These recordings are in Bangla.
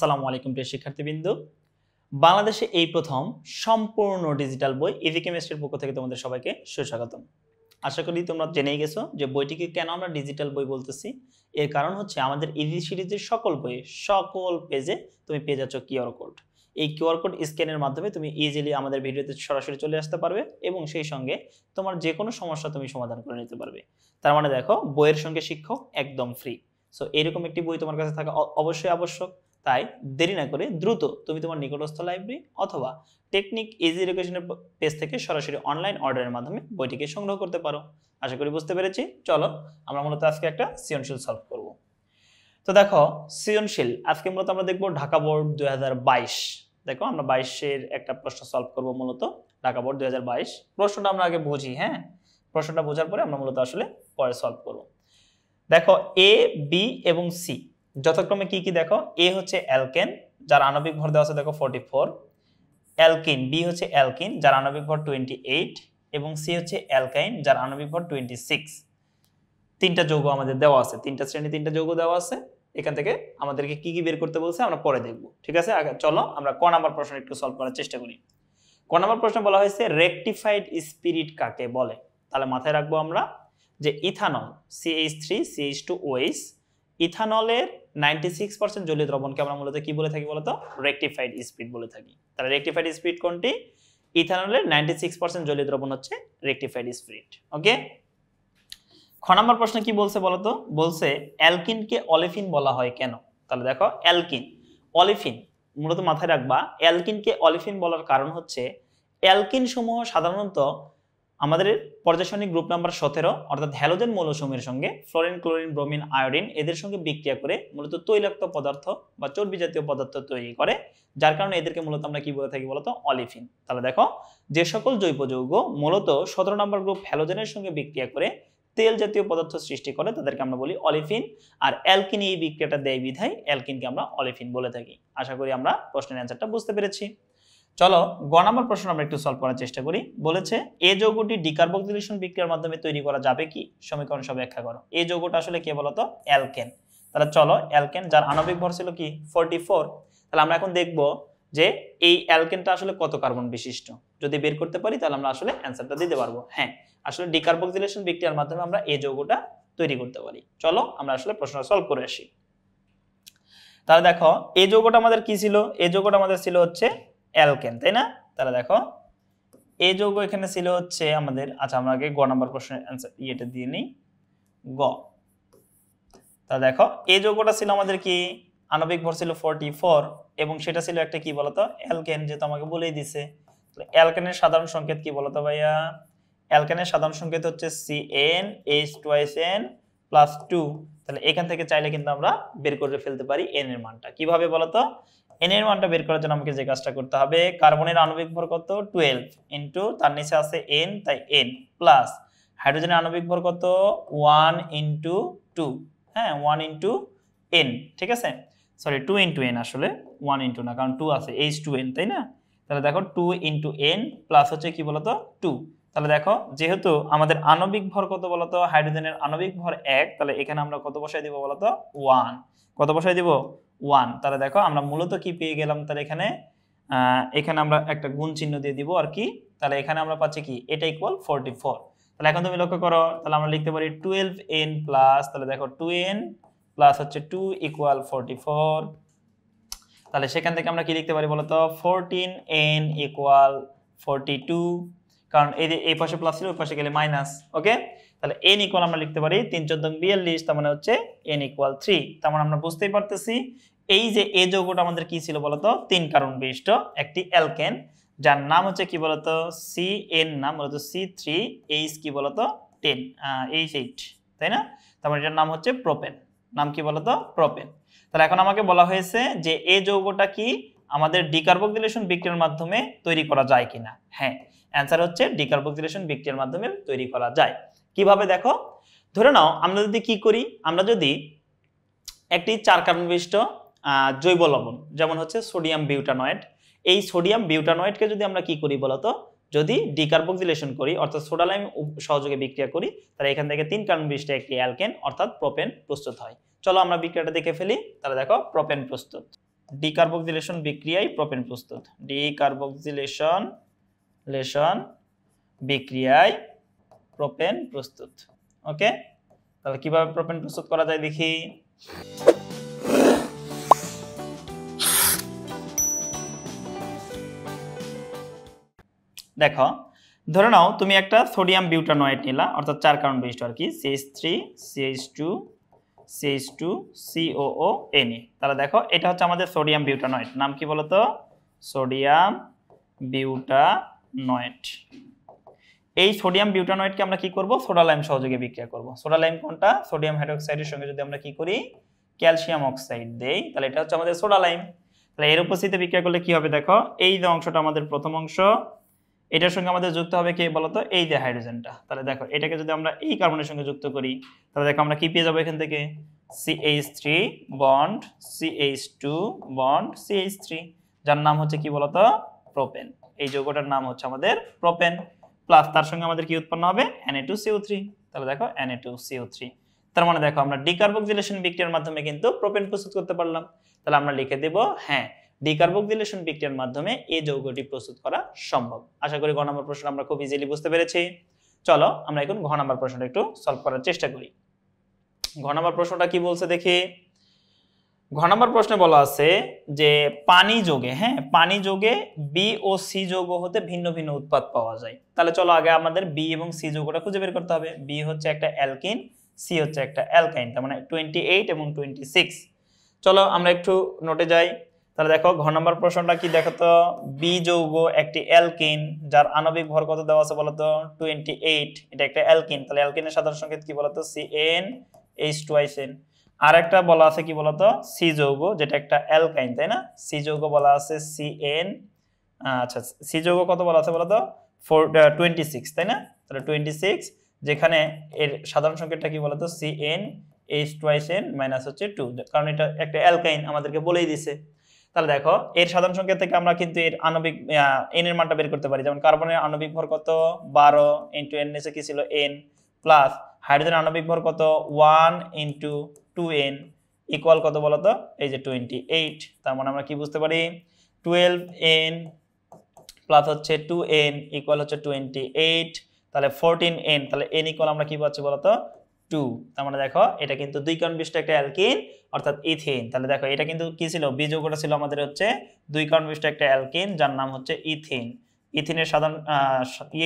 আসসালামু আলাইকুম প্রিয় শিক্ষার্থীবৃন্দ। বাংলাদেশে এই প্রথম সম্পূর্ণ ডিজিটাল বই ইজি কেমিস্ট্রির পক্ষ থেকে তোমাদের সবাইকে সুস্বাগতম। আশা করি তোমরা জেনেই গেছো যে বইটিকে কেন আমরা ডিজিটাল বই বলতেছি। এর কারণ হচ্ছে আমাদের ইজি সিরিজের সকল বইয়ে সকল পেজে তুমি পেয়ে যাচ্ছ কিউআর কোড। এই কিউআর কোড স্ক্যানের মাধ্যমে তুমি ইজিলি আমাদের ভিডিওতে সরাসরি চলে আসতে পারবে এবং সেই সঙ্গে তোমার যে কোনো সমস্যা তুমি সমাধান করে নিতে পারবে। তার মানে দেখো, বইয়ের সঙ্গে শিক্ষক একদম ফ্রি। সো এরকম একটি বই তোমার কাছে থাকা অবশ্যই আবশ্যক। তাই দেরি না করে দ্রুত তুমি তোমার নিকটস্থ লাইব্রেরি অথবা টেকনিক ইজি এডুকেশনের পেজ থেকে সরাসরি অনলাইন অর্ডারের মাধ্যমে বইটিকে সংগ্রহ করতে পারো। আশা করি বুঝতে পেরেছি। চলো আমরা মূলত আজকে একটা সৃজনশীল সলভ করব। তো দেখো, সৃজনশীল আজকে মূলত আমরা দেখব ঢাকা বোর্ড 2022। দেখো, আমরা 22-এর একটা প্রশ্ন সলভ করব। মূলত ঢাকা বোর্ড 2022 প্রশ্নটা আমরা আগে বুঝি। হ্যাঁ, প্রশ্নটা বোঝার পরে আমরা মূলত আসলে পরে সলভ করব। দেখো, এ, বি এবং সি যথাক্রমে কি কি দেখো। এ হচ্ছে অ্যালকেন, যার আণবিক ভর দেওয়া আছে দেখো 44। অ্যালকিন, বি হচ্ছে অ্যালকিন, যার আণবিক ভর 28 এবং সি হচ্ছে অ্যালকাইন, যার আণবিক ভর 26। তিনটা যৌগ আমাদের দেওয়া আছে, তিনটা শ্রেণী তিনটা যৌগ দেওয়া আছে। এখান থেকে আমাদেরকে কি কি বের করতে বলছে আমরা পরে দেখব। ঠিক আছে, আগে চলো আমরা ক নাম্বার প্রশ্ন একটু সলভ করার চেষ্টা করি। ক নাম্বার প্রশ্ন বলা হয়েছে রেকটিফাইড স্পিরিট কাকে বলে। তাহলে মাথায় রাখবো আমরা যে ইথানল CH3CH2OH, ইথানলের 96% জলীয় দ্রবণকে আমরা মূলত কি বলে থাকি বলতো? রেকটিফাইড স্পিরিট বলে থাকি। তাহলে রেকটিফাইড স্পিরিট কোনটি? ইথানলের 96% জলীয় দ্রবণ হচ্ছে রেকটিফাইড স্পিরিট। ওকে, খ নাম্বার প্রশ্ন কি বলছে বলতো? বলছে অ্যালকিনকে অলিফিন বলা হয় কেন। তাহলে দেখো, অ্যালকিন অলিফিন মূলত মাথায় রাখবা, অ্যালকিনকে অলিফিন বলার কারণ হচ্ছে অ্যালকিন সমূহ সাধারণত আমাদের পর্যায়সারণিক গ্রুপ নাম্বার 17 অর্থাৎ হ্যালোজেন মৌলসমূহের সঙ্গে ফ্লোরিন, ক্লোরিন, ব্রোমিন, আয়োডিন এদের সঙ্গে বিক্রিয়া করে মূলত তৈলাক্ত পদার্থ বা চর্বি জাতীয় পদার্থ তৈরি করে, যার কারণে এদেরকে মূলত আমরা কি বলে থাকি বলতো? অলিফিন। তাহলে দেখো, যে সকল জৈব যৌগ মূলত 17 নম্বর গ্রুপ হ্যালোজেনের সঙ্গে বিক্রিয়া করে তেল জাতীয় পদার্থ সৃষ্টি করে তাদেরকে আমরা বলি অলিফিন। আর অ্যালকিন এই বিক্রিয়াটা দেয় বিধায় অ্যালকিনকে আমরা অলিফিন বলে থাকি। আশা করি আমরা প্রশ্নের অ্যান্সারটা বুঝতে পেরেছি। চলো গ নাম্বার প্রশ্ন আমরা একটু সলভ করার চেষ্টা করি। বলেছে এ যৌগটি ডিকার্বক্সিলেশন বিক্রিয়ার মাধ্যমে তৈরি করা যাবে কি? সমীকরণ সব ব্যাখ্যা করো। এই যৌগটা আসলে কে বলতো? অ্যালকেন। তাহলে চলো, অ্যালকেন যার আণবিক ভর ছিল কি 44। তাহলে আমরা এখন দেখব যে এই অ্যালকেনটা আসলে কত কার্বন বিশিষ্ট। যদি বের করতে পারি তাহলে আমরা আসলে অ্যান্সারটা দিতে পারবো। হ্যাঁ, আসলে ডিকার্বক্সিলেশন বিক্রিয়ার মাধ্যমে আমরা এই যৌগটা তৈরি করতে পারি। চলো আমরা আসলে প্রশ্নটা সলভ করে আসি। তাহলে দেখো, এই যৌগটা আমাদের কি ছিল? এই যৌগটা আমাদের ছিল হচ্ছে অ্যালকেন, তাই না? তাহলে দেখো, এই যৌগ এখানে ছিল হচ্ছে আমাদের, আচ্ছা আমরা আগে গ নাম্বার প্রশ্নের অ্যানসার ইয়েটা দিয়ে নিই, গ। তাহলে দেখো, এই যৌগটা ছিল আমাদের কি আণবিক ভর ছিল 44 এবং সেটা ছিল একটা কি বলতো? অ্যালকেন, যেটা আমাকে বলেই দিছে। তাহলে অ্যালকেনের সাধারণ সংকেত কি বলতো ভাইয়া? অ্যালকেনের সাধারণ সংকেত হচ্ছে CnH2n+2। তাহলে এখান থেকে চাইলে কিন্তু আমরা বের করে ফেলতে পারি n এর মানটা। কিভাবে বলতো? n এর মানটা বের করার জন্য আমাকে যে কাজটা করতে হবে, কার্বনের আণবিক ভর কত? 12 ইনটু তার নিচে আছে n, তাই n প্লাস হাইড্রোজেনের আণবিক ভর কত? 1 ইনটু 2। হ্যাঁ, 1 ইনটু n, ঠিক আছে, সরি 2 ইনটু n, আসলে 1 ইনটু না, কারণ 2 আছে H2n, তাই না? তাহলে দেখো 2 ইনটু n প্লাস হচ্ছে কি বলতো? 2। তাহলে দেখো, যেহেতু আমাদের আণবিক ভর কত বলতো? হাইড্রোজেনের আণবিক ভর 1, তাহলে এখানে আমরা কত বসাই দিব বলতো? 1। কত বসাই দিব? 1। তাহলে দেখো আমরা মূলত কি পেয়ে গেলাম? তাহলে এখানে আমরা একটা গুণ চিহ্ন দিয়ে দিব আর কি। তাহলে এখানে আমরা পাচ্ছি কি? এটা ইকুয়াল 44। তাহলে এখন তুমি লক্ষ্য করো, তাহলে আমরা লিখতে পারি 12n প্লাস, তাহলে দেখো 2n প্লাস হচ্ছে 2 ইকুয়াল 44। তাহলে সেখান থেকে আমরা কি লিখতে পারি বলতো? 14n ইকুয়াল 42, কারণ এই পাশে প্লাস ছিল, ওই পাশে গেলে মাইনাস। ওকে, তাহলে n ইকুয়াল আমরা লিখতে পারি 3 × 14 = 42, তার মানে হচ্ছে n ইকুয়াল 3। তার মানে আমরা বুঝতেই পারতেছি এই যে এই যৌগটা আমাদের কি ছিল বলতো? 3 কার্বন বিশিষ্ট একটি অ্যালকেন, যার নাম হচ্ছে কি বলতো? Cn, নাম বলতো C3H কি বলতো? 10 H8, তাই না? তারপর এটার নাম হচ্ছে প্রোপেন। নাম কি বলতো? প্রোপেন। তাহলে এখন আমাকে বলা হয়েছে যে এই যৌগটা কি আমাদের ডিকার্বক্সিলেশন বিক্রিয়ার মাধ্যমে তৈরি করা যায় কিনা। হ্যাঁ, অ্যান্সার হচ্ছে ডিকার্বক্সিলেশন বিক্রিয়ার মাধ্যমে তৈরি করা যায়। কিভাবে দেখো, ধরে নাও আমরা যদি কি করি, আমরা যদি একটি 4 কার্বন বিশিষ্ট জৈব লবণ যেমন হচ্ছে সোডিয়াম বিউটানয়েড, এই সোডিয়াম বিউটানয়েডকে যদি আমরা কি করি বলতো? যদি ডিকার্বক্সিলেশন করি অর্থাৎ সোডা লাইম সহযোগে বিক্রিয়া করি, তাহলে এখান থেকে 3 কার্বন বিশিষ্ট একটি অ্যালকেন অর্থাৎ প্রোপেন প্রস্তুত হয়। চলো আমরা বিক্রিয়াটা দেখে ফেলি। তাহলে দেখো, প্রোপেন প্রস্তুত। ডিকার্বক্সিলেশন বিক্রিয়ায় প্রোপেন প্রস্তুত, ডিকার্বক্সিলেশন বিক্রিয়ায় প্রোপেন প্রস্তুত। ওকে, তাহলে কিভাবে প্রোপেন প্রস্তুত করা যায় দেখি। দেখো, ধরে নাও তুমি একটা সোডিয়াম বিউটানয়েড নিলা, অর্থাৎ 4 কার্বন বিশিষ্ট আর কি, CH3 CH2 COO Na। তাহলে দেখো এটা হচ্ছে আমাদের সোডিয়াম বিউটানয়েড, নাম কি বলতো? সোডিয়াম বিউটানয়েড। এই সোডিয়াম বিউটানয়েডকে আমরা কি করব? সোডা লাইম সহযোগে বিক্রিয়া করব। সোডা লাইম কোনটা? সোডিয়াম হাইড্রোক্সাইডের সঙ্গে যদি আমরা কি করি? ক্যালসিয়াম অক্সাইড দেই, তাহলে এটা হচ্ছে আমাদের সোডা লাইম। তাহলে এর উপস্থিতিতে বিক্রিয়া করলে কি হবে? দেখো এই যে অংশটা আমাদের প্রথম অংশ, এটার সঙ্গে আমাদের যুক্ত হবে কি বলতো? এই যে হাইড্রোজেনটা। তাহলে দেখো এটাকে যদি আমরা এই কার্বনের সঙ্গে যুক্ত করি, তাহলে দেখো আমরা কি পেয়ে যাবো এখান থেকে? CH3 bond CH2 bond CH3, যার নাম হচ্ছে কি বলতো? প্রোপেন। এই যৌগটার নাম হচ্ছে আমাদের প্রোপেন। প্লাস তার সঙ্গে আমাদের কি উৎপন্ন হবে? Na2CO3। তাহলে দেখো Na2CO3, তার মানে দেখো আমরা ডিকার্বক্সিলেশন বিক্রিয়ার মাধ্যমে কিন্তু প্রোপেন প্রস্তুত করতে পারলাম। তাহলে আমরা লিখে দেব হ্যাঁ, ডিকার্বক্সিলেশন বিক্রিয়ার মাধ্যমে এই যৌগটি প্রস্তুত করা সম্ভব। আশা করি ঘ নম্বর প্রশ্ন আমরা খুব ইজিলি বুঝতে পেরেছি। চলো আমরা এখন ঘ নম্বর প্রশ্নটা একটু সলভ করার চেষ্টা করি। ঘ নম্বর প্রশ্নটা কি বলছে দেখি। ঘ নম্বর প্রশ্নে বলা আছে যে পানি যোগে, হ্যাঁ পানি যোগে বি ও সি যৌগ হতে ভিন্ন ভিন্ন উৎপাদ পাওয়া যায়। তাহলে চলো আগে আমাদের বি এবং সি যৌগটা খুঁজে বের করতে হবে। বি হচ্ছে একটা অ্যালকিন, সি হচ্ছে একটা অ্যালকাইন, তার মানে 28 এবং 26। চলো আমরা একটু নোটে যাই। তাহলে দেখো ঘ নম্বর প্রশ্নটা কি দেখো তো। বি যৌগ একটি অ্যালকিন, যার আণবিক ভর কত দেওয়া আছে বলতো? 28। এটা একটা অ্যালকিন, তাহলে অ্যালকিনের সাধারণ সংকেত কি বলতো? CnH2n। আর একটা বলা আছে কি বলতো? সি যৌগ, যেটা একটা অ্যালকাইন, তাই না? সি যৌগ বলা আছে Cn, আচ্ছা সি যৌগ কত বলা আছে বলতো? 26, তাই না? তাহলে 26, যেখানে এর সাধারণ সংকেতটা কি বলতো? CnH2n মাইনাস হচ্ছে 2, কারণ এটা একটা অ্যালকাইন আমাদেরকে বলেই দিছে। তাহলে দেখো এর সাধারণ সংকেত থেকে আমরা কিন্তু এর আণবিক n এর মানটা বের করতে পারি। যেমন কার্বনের আণবিক ভর কত? 12 ইনটু n নিচে কি ছিল? n, প্লাস হাইড্রোজেন আণবিক ভর কত? 1 ইনটু 2n ইকুয়াল কত বলতো? এই যে 28। তার মানে আমরা কি বুঝতে পারি? 12n প্লাস হচ্ছে 2n ইকুয়াল হচ্ছে 28, তাহলে 14n, তাহলে n ইকুয়াল আমরা কি পাচ্ছি বলতো? 2। তার মানে দেখো এটা কিন্তু 2 কার্বন বিশিষ্ট একটা অ্যালকিন, অর্থাৎ ইথিন। তাহলে দেখো এটা কিন্তু কি ছিল? বি যৌগটা ছিল আমাদের হচ্ছে 2 কার্বন বিশিষ্ট একটা অ্যালকিন, যার নাম হচ্ছে ইথিন। ইথিনের সাধারণ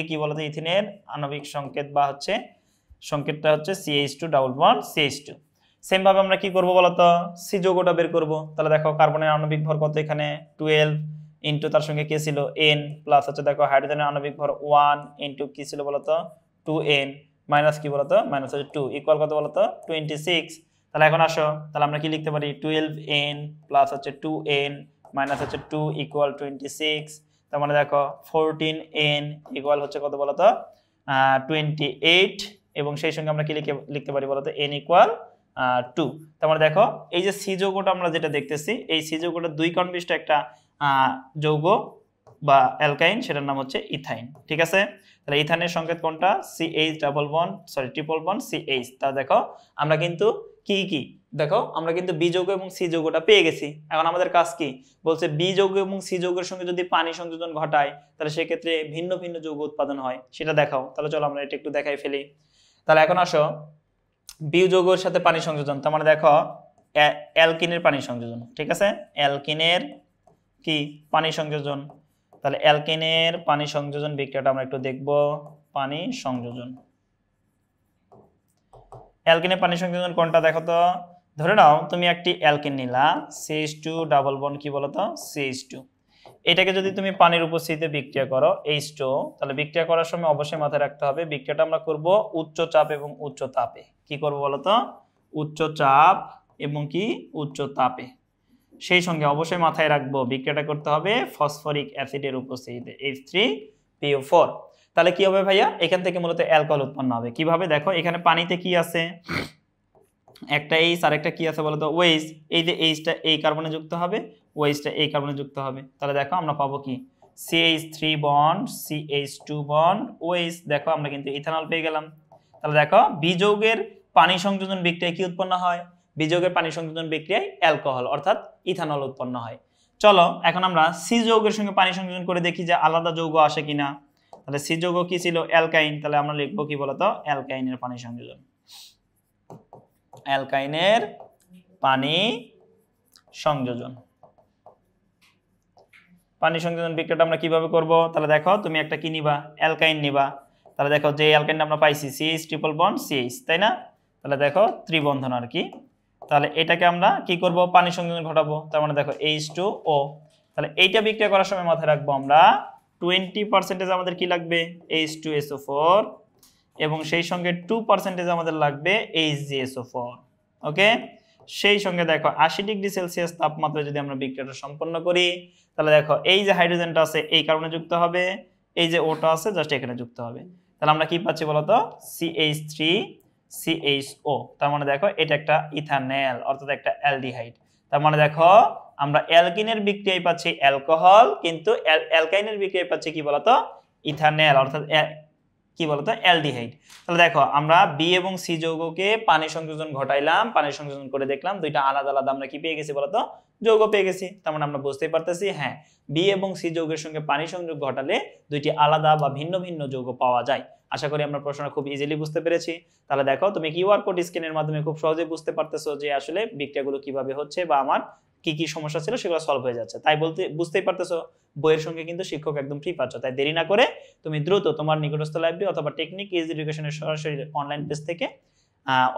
কি বলতো? ইথিনের আণবিক সংকেত বা হচ্ছে সংকেতটা হচ্ছে CH2 double bond CH2। Same ভাবে আমরা কি করব বলতো? সি যৌগটা বের করব। তাহলে দেখো কার্বনের আণবিক ভর কত এখানে? 12 ইনটু তার সঙ্গে কি ছিল? n, প্লাস হচ্ছে দেখো হাইড্রোজেনের আণবিক ভর 1 ইনটু কি ছিল বলতো? 2n মাইনাস কি বলতো? মাইনাস হচ্ছে 2 ইকুয়াল কত বলতো? 26। তাহলে এখন আসো, তাহলে আমরা কি লিখতে পারি? 12n প্লাস হচ্ছে 2n মাইনাস হচ্ছে 2 ইকুয়াল 26। তার মানে দেখো 14n ইকুয়াল হচ্ছে কত বলতো? 28, এবং সেই সঙ্গে আমরা কি লিখতে পারি বলতো? n equal 2। তার মানে দেখো এই যে সি যৌগটা আমরা যেটা দেখতেছি, এই সি যৌগটা 2 কার্বন বিশিষ্ট একটা যৌগ বা অ্যালকাইন, সেটার নাম হচ্ছে ইথাইন। ঠিক আছে, তাহলে ইথাইনের সংকেত কোনটা? Triple bond CH। তা দেখো আমরা কিন্তু কি দেখো আমরা কিন্তু বি যৌগ এবং সি যৌগটা পেয়ে গেছি। এখন আমাদের কাজ কি বলছে? বি যৌগ এবং সি যৌগের সঙ্গে যদি পানি সংযোজন ঘটায়, তাহলে সেক্ষেত্রে ভিন্ন ভিন্ন যৌগ উৎপাদন হয়, সেটা দেখাও। তাহলে চলো আমরা এটা একটু দেখাই ফেলি। তাহলে এখন আসো, বি যৌগের সাথে পানি সংযোজন, তার মানে দেখো অ্যালকিনের পানি সংযোজন। ঠিক আছে, অ্যালকিনের কি পানি সংযোজন। তাহলে অ্যালকিনের পানি সংযোজন বিক্রিয়াটা আমরা একটু দেখব। পানি সংযোজন, অ্যালকিনের পানি সংযোজন কোনটা দেখো তো। ধরে নাও তুমি একটি অ্যালকিন নিলা, CH2 ডাবল বন্ড কি বলতো? CH2। এটাকে যদি তুমি পানির উপস্থিতিতে বিক্রিয়া করো H2, তাহলে বিক্রিয়া করার সময় অবশ্যই মাথায় রাখতে হবে বিক্রিয়াটা আমরা করব উচ্চ চাপ এবং উচ্চ তাপে। কি করব বলতো? উচ্চ চাপ এবং কি উচ্চ তাপে। সেই সঙ্গে অবশ্যই মাথায় রাখবো বিক্রিয়াটা করতে হবে ফসফরিক অ্যাসিডের উপস্থিতিতে, H3PO4। তাহলে কি হবে ভাইয়া? এখান থেকে মূলত অ্যালকোহল উৎপন্ন হবে। কিভাবে? দেখো এখানে পানিতে কি আছে? একটা H আর একটা কি আছে বলতো? OH। এই যে Hটা এই কার্বনে যুক্ত হবে, OHটা এই কার্বনে যুক্ত হবে। তাহলে দেখো আমরা পাবো কি? CH3 bond CH2 bond OH। দেখো আমরা কিন্তু ইথানল পেয়ে গেলাম। তাহলে দেখো বি যৌগের পানি সংযোজন বিক্রিয়ায় কি উৎপন্ন হয়? বি যৌগের পানি সংযোজন বিক্রিয়ায় অ্যালকোহল অর্থাৎ ইথানল উৎপন্ন হয়। চলো এখন আমরা সি যৌগের সঙ্গে পানি সংযোজন করে দেখি যে আলাদা যৌগ আসে কিনা। তাহলে সি যৌগ কি ছিল? অ্যালকাইন। তাহলে আমরা লিখবো কি বলতো? অ্যালকাইনের পানি সংযোজন। অ্যালকাইনের পানি সংযোজন। পানি সংযোজন বিক্রিয়াটা আমরা কিভাবে করব? তাহলে দেখো তুমি একটা কি নিবা? অ্যালকাইন নিবা। তাহলে দেখো যে অ্যালকাইনটা আমরা পাইছি CH ট্রিপল বন্ড CH, তাই না? তাহলে দেখো ত্রিবন্ধন আর কি। তাহলে এটাকে আমরা কি করব? পানি সংযোজন ঘটাবো। তার মানে দেখো H2O। তাহলে এইটা বিক্রিয়া করার সময় মাথায় রাখবো আমরা 20% আমাদের কি লাগবে? H2SO4 এবং সেই সঙ্গে 2% আমাদের লাগবে HgSO4। ওকে, সেই সঙ্গে দেখো 80 ডিগ্রি সেলসিয়াস তাপমাত্রায় যদি আমরা বিক্রিয়াটা সম্পন্ন করি তাহলে দেখো এই যে হাইড্রোজেনটা আছে এই কারণে যুক্ত হবে, এই যে ওটা আছে জাস্ট এখানে যুক্ত হবে। তাহলে আমরা কি পাচ্ছি বলতো? CH3CHO। তার মানে দেখো এটা একটা ইথানল অর্থাৎ একটা অ্যালডিহাইড। তার মানে দেখো আমরা অ্যালকিনের বিক্রিয়ায় পাচ্ছি অ্যালকোহল, কিন্তু অ্যালকাইনের বিক্রিয়ায় পাচ্ছি কি বলতো? ইথানল অর্থাৎ কি বলতো? অ্যালডিহাইড। তাহলে দেখো আমরা বি এবং সি যৌগকে পানি সংযোজন ঘটাইলাম, পানি সংযোজন করে দেখলাম দুইটা আলাদা আলাদা আমরা কি পেয়ে গেছি বলতো? যৌগ পেয়ে গেছি। তার মানে আমরা বুঝতেই পারতেছি হ্যাঁ বি এবং সি যৌগের সঙ্গে পানি সংযোগ ঘটালে দুইটি আলাদা বা ভিন্ন ভিন্ন যৌগ পাওয়া যায়। আশা করি আমরা প্রশ্নটা খুব ইজিলি বুঝতে পেরেছি। তাহলে দেখো তুমি কিউআর কোড স্ক্যানের মাধ্যমে খুব সহজে বুঝতে পারতেছো যে আসলে বিক্রিয়াগুলো কিভাবে হচ্ছে বা আমার কি কি সমস্যা ছিল সেগুলো সলভ হয়ে যাচ্ছে। তাই বুঝতেই পারতেছো বইয়ের সঙ্গে কিন্তু শিক্ষক একদম ফ্রি পাচ্ছ। তাই দেরি না করে তুমি দ্রুত তোমার নিকটস্থ লাইব্রেরি অথবা টেকনিক ইজি এডুকেশনের সরাসরি অনলাইন পেজ থেকে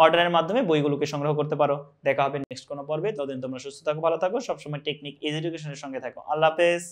অর্ডারের মাধ্যমে বইগুলোকে সংগ্রহ করতে পারো। দেখা হবে নেক্সট কোনো পর্বে। ততদিন তোমরা সুস্থ থাকো, ভালো থাকো, সবসময় টেকনিক ইজি এডুকেশনের সঙ্গে থাকো। আল্লাহ হাফেজ।